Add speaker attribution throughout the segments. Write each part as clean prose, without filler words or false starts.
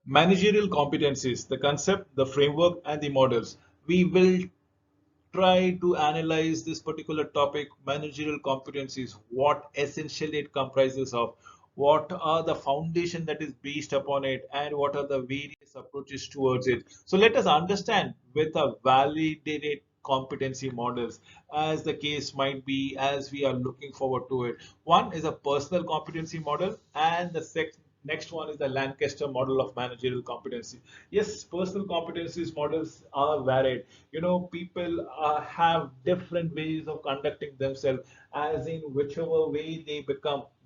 Speaker 1: Managerial competencies, the concept, the framework, and the models. We will try to analyze this particular topic, managerial competencies, what essentially it comprises of, what are the foundation that is based upon it, and what are the various approaches towards it. So let us understand with a validated competency models as the case might be as we are looking forward to it. One is a personal competency model, and the next one is the Lancaster model of managerial competency. Yes, personal competencies models are varied. People have different ways of conducting themselves, as in whichever way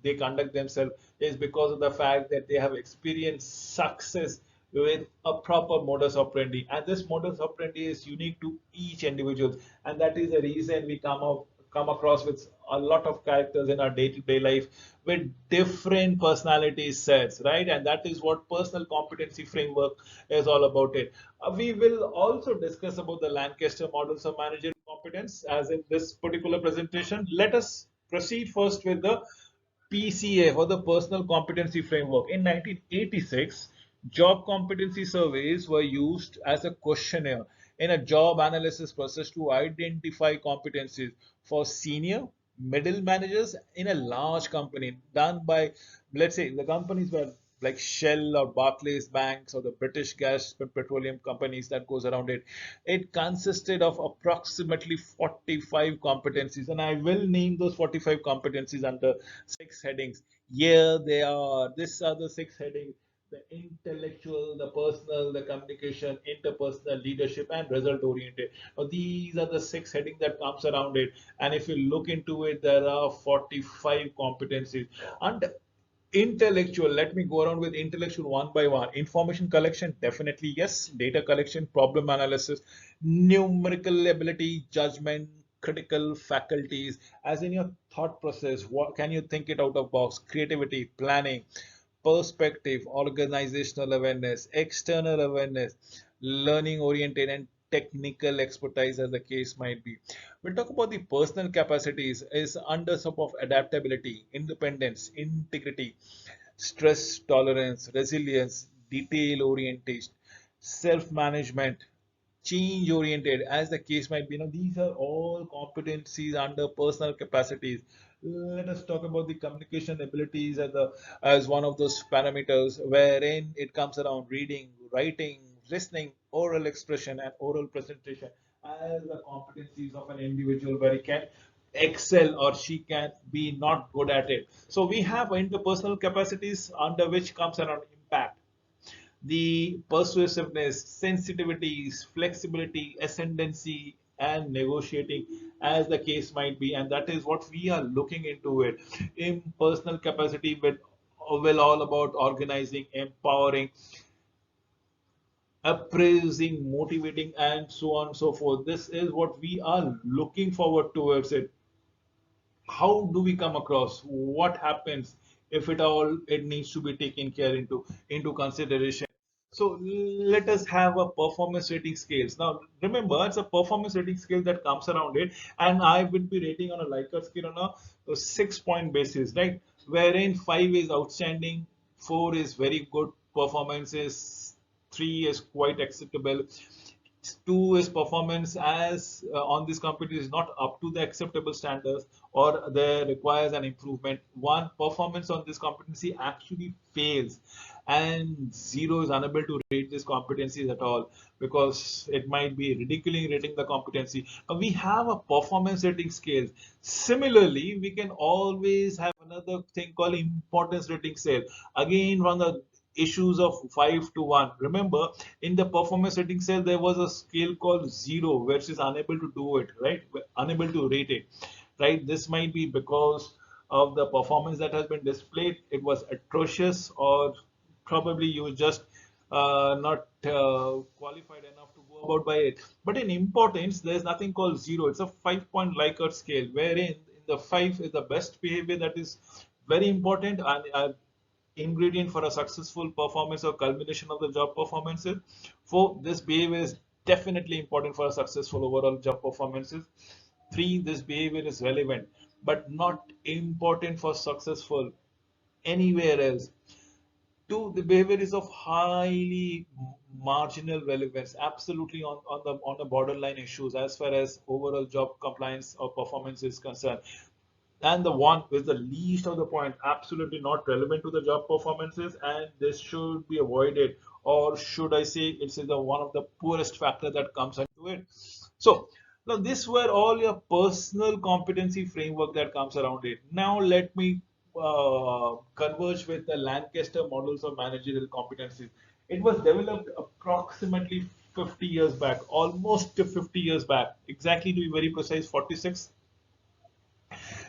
Speaker 1: they conduct themselves is because of the fact that they have experienced success with a proper modus operandi, and this modus operandi is unique to each individual, and that is the reason we come across with a lot of characters in our day-to-day life with different personality sets, right? And that is what personal competency framework is all about it. We will also discuss about the Lancaster models of managerial competence as in this particular presentation. Let us proceed first with the PCA, for the Personal Competency Framework. In 1986, job competency surveys were used as a questionnaire in a job analysis process to identify competencies for senior, middle managers in a large company, done by, let's say, the companies were like Shell or Barclays banks or the British gas petroleum companies that goes around it. It consisted of approximately 45 competencies, and I will name those 45 competencies under six headings. Here they are. These are the six headings: the intellectual, the personal, the communication, interpersonal, leadership, and result oriented. Now, these are the six headings that comes around it. And if you look into it, there are 45 competencies. And intellectual, let me go around with intellectual one by one. Information collection, definitely yes. Data collection, problem analysis, numerical ability, judgment, critical faculties, as in your thought process. What can you think it out of box? Creativity, planning, perspective, organizational awareness, external awareness, learning oriented, and technical expertise, as the case might be. We'll talk about the personal capacities is under sub of adaptability, independence, integrity, stress tolerance, resilience, detail orientation, self management, change oriented, as the case might be. These are all competencies under personal capacities. Let us talk about the communication abilities as one of those parameters, wherein it comes around reading, writing, listening, oral expression, and oral presentation as the competencies of an individual where he can excel or she can be not good at it. So we have interpersonal capacities under which comes around impact, the persuasiveness, sensitivities, flexibility, ascendancy, and negotiating, as the case might be. And that is what we are looking into it. In personal capacity, with well, all about organizing, empowering, appraising, motivating, and so on and so forth. This is what we are looking forward towards it. How do we come across? What happens if it all it needs to be taken care into consideration? So let us have a performance rating scales. Now remember, it's a performance rating scale that comes around it, and I will be rating on a Likert scale on a 6 point basis, right? Wherein 5 is outstanding, 4 is very good performances, 3 is quite acceptable, 2 is performance as on this company is not up to the acceptable standards or there requires an improvement. 1, performance on this competency actually fails, and 0 is unable to rate these competencies at all because it might be ridiculing rating the competency. Now we have a performance rating scale. Similarly, we can always have another thing called importance rating scale. Again, on the issues of 5 to 1. Remember, in the performance rating cell, there was a scale called 0, which is unable to do it, right? Unable to rate it, right? This might be because of the performance that has been displayed. It was atrocious, or probably you just not qualified enough to go about by it. But in importance, there's nothing called 0. It's a 5 point Likert scale, wherein in the 5 is the best behavior that is very important, and ingredient for a successful performance or culmination of the job performances. Four, this behavior is definitely important for a successful overall job performances. Three, this behavior is relevant but not important for successful anywhere else. Two, the behavior is of highly marginal relevance, absolutely on the borderline issues as far as overall job compliance or performance is concerned. And the one with the least of the point, absolutely not relevant to the job performances, and this should be avoided, or should I say, it's the one of the poorest factor that comes into it. So now this were all your personal competency framework that comes around it. Now let me converge with the Lancaster models of managerial competencies. It was developed approximately 50 years back, almost 50 years back, exactly to be very precise, 46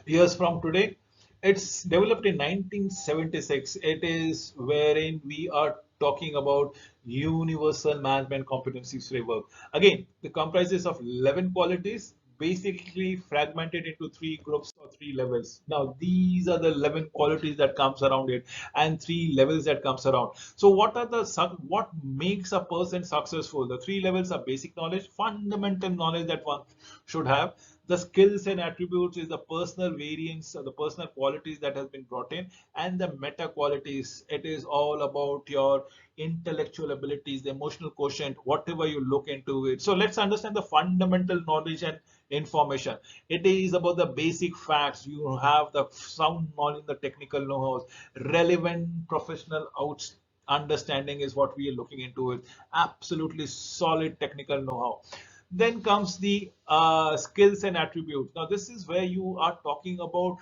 Speaker 1: years from today. It's developed in 1976. It is wherein we are talking about universal management competency framework. Again, it comprises of 11 qualities, basically fragmented into three groups or three levels. Now, these are the 11 qualities that comes around it and three levels that comes around. So what makes a person successful? The three levels are basic knowledge, fundamental knowledge that one should have. The skills and attributes is the personal variance or the personal qualities that has been brought in, and the meta qualities, it is all about your intellectual abilities, the emotional quotient, whatever you look into it. So let's understand the fundamental knowledge and information. It is about the basic facts. You have the sound knowledge, the technical know-how, relevant professional outs understanding is what we are looking into it. Absolutely solid technical know-how. Then comes the skills and attributes. Now, this is where you are talking about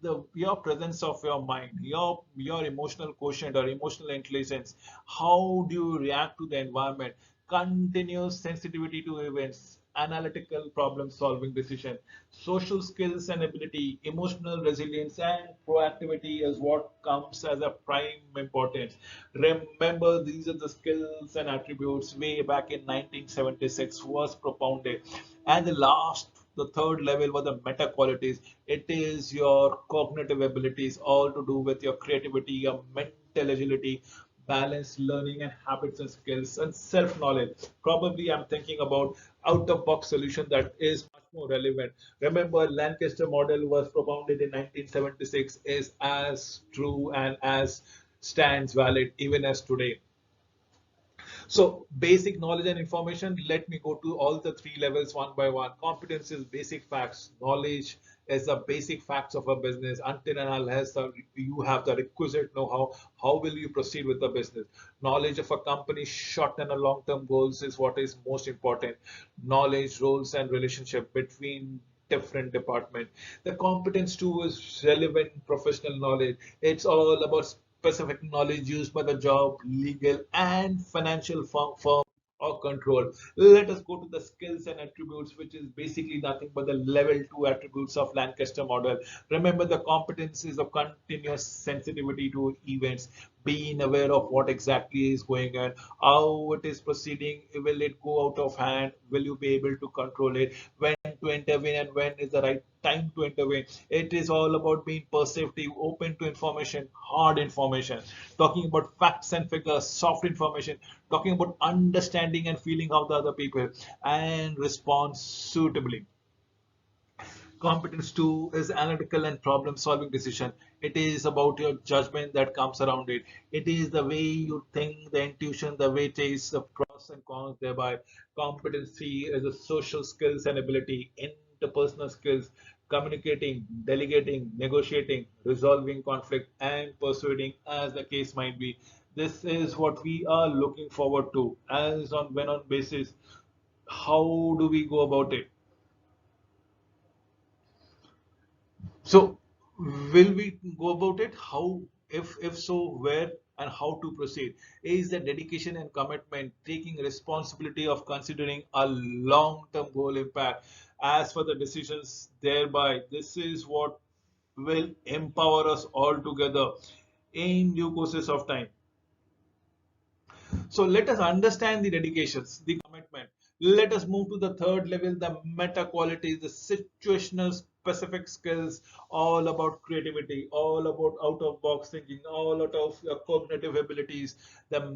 Speaker 1: the your presence of your mind, your emotional quotient or emotional intelligence. How do you react to the environment? Continuous sensitivity to events, analytical problem solving decision, social skills and ability, emotional resilience, and proactivity is what comes as a prime importance. Remember, these are the skills and attributes way back in 1976 was propounded. And the third level were the meta qualities. It is your cognitive abilities, all to do with your creativity, your mental agility, balanced learning and habits and skills, and self knowledge. Probably I'm thinking about out of box solution that is much more relevant. Remember, Lancaster model was propounded in 1976, is as true and as stands valid even as today. So basic knowledge and information, let me go to all the three levels one by one. Competence is basic facts. Knowledge is the basic facts of a business. Until and unless you have the requisite know-how, how will you proceed with the business? Knowledge of a company's short and a long-term goals is what is most important. Knowledge, roles, and relationship between different department. The competence too is relevant professional knowledge. It's all about specific knowledge used by the job, legal, and financial firm or control. Let us go to the skills and attributes, which is basically nothing but the level two attributes of Lancaster model. Remember, the competence is of continuous sensitivity to events, being aware of what exactly is going on, how it is proceeding, will it go out of hand, will you be able to control it, when to intervene and when is the right time to intervene. It is all about being perceptive, open to information, hard information, talking about facts and figures, soft information, talking about understanding and feeling of the other people, and respond suitably. Competence two is analytical and problem solving decision. It is about your judgment that comes around it. It is the way you think, the intuition, the weightage, the pros and cons thereby. Competence three is the social skills and ability, interpersonal skills, communicating, delegating, negotiating, resolving conflict, and persuading as the case might be. This is what we are looking forward to as on when on basis. How do we go about it? So, will we go about it? How, if so, where and how to proceed? Is the dedication and commitment, taking responsibility of considering a long-term goal impact as for the decisions thereby. This is what will empower us all together in due courses of time. So let us understand the dedications, the commitment. Let us move to the third level, the meta qualities, the situational specific skills, all about creativity, all about out of box thinking, all out of cognitive abilities, the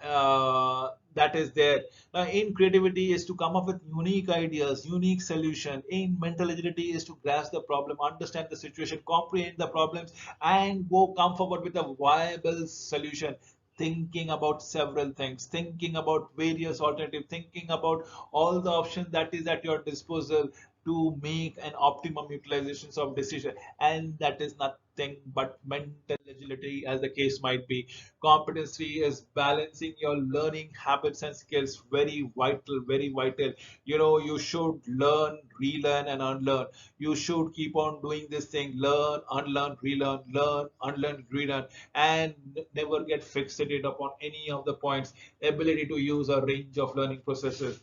Speaker 1: that is there. Now, in creativity is to come up with unique ideas, unique solution. In mental agility is to grasp the problem, understand the situation, comprehend the problems, and go come forward with a viable solution. Thinking about several things, thinking about various alternatives, thinking about all the options that is at your disposal to make an optimum utilizations of decision, and that is nothing but mental agility as the case might be. Competency is balancing your learning habits and skills. Very vital, very vital. You should learn, relearn, and unlearn. You should keep on doing this thing: learn, unlearn, relearn, learn, unlearn, relearn, and never get fixated upon any of the points. Ability to use a range of learning processes,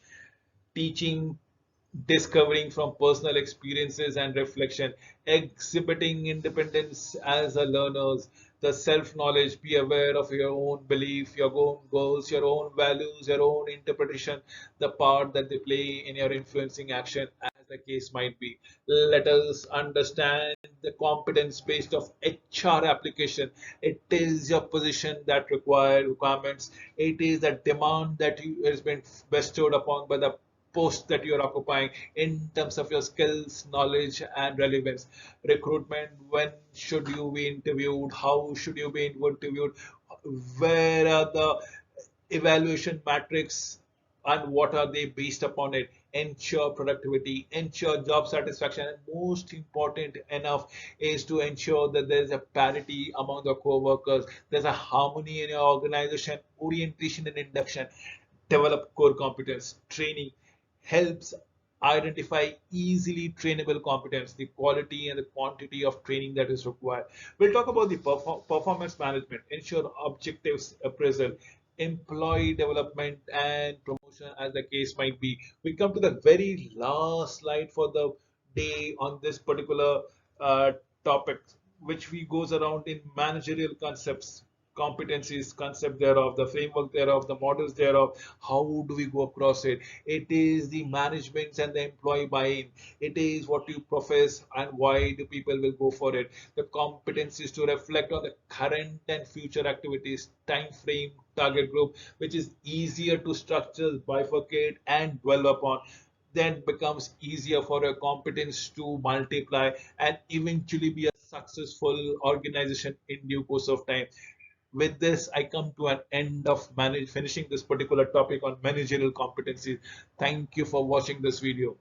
Speaker 1: teaching, discovering from personal experiences and reflection, exhibiting independence as a learners, the self-knowledge, be aware of your own belief, your own goals, your own values, your own interpretation, the part that they play in your influencing action as the case might be. Let us understand the competence based of HR application. It is your position that requirements. It is the demand that you has been bestowed upon by the post that you're occupying in terms of your skills, knowledge, and relevance. Recruitment: when should you be interviewed? How should you be interviewed? Where are the evaluation metrics and what are they based upon it? Ensure productivity, ensure job satisfaction, and most important enough is to ensure that there's a parity among the co-workers, there's a harmony in your organization. Orientation and induction, develop core competence. Training helps identify easily trainable competence, the quality and the quantity of training that is required. We'll talk about the performance management, ensure objectives appraisal, employee development and promotion as the case might be. We come to the very last slide for the day on this particular uh, topic, which we goes around in managerial concepts, competencies, concept thereof, the framework thereof, the models thereof. How do we go across it? It is the management and the employee buy-in. It is what you profess and why do people will go for it. The competencies to reflect on the current and future activities, time frame, target group, which is easier to structure, bifurcate, and dwell upon. Then becomes easier for a competence to multiply and eventually be a successful organization in due course of time. With this, I come to an end of finishing this particular topic on managerial competencies. Thank you for watching this video.